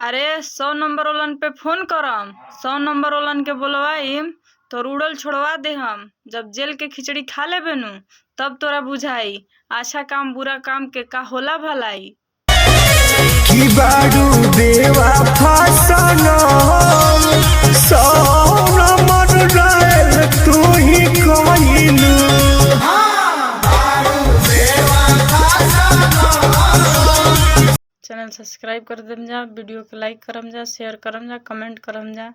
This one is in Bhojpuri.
अरे 100 नंबर वालन पे फोन करम। 100 नंबर वालन के बोलवाइम तो उड़ल छोड़वा दे हम। जब जेल के खिचड़ी खा लेबे नु तब तोरा बुझाई अच्छा काम बुरा काम के का होला भलाई। की बारू बेवफा सनम सोना मन रहे तू ही कहिलू। चैनल सब्सक्राइब कर देम जा, वीडियो के लाइक करम जा, शेयर करम जा, कमेंट करम जा।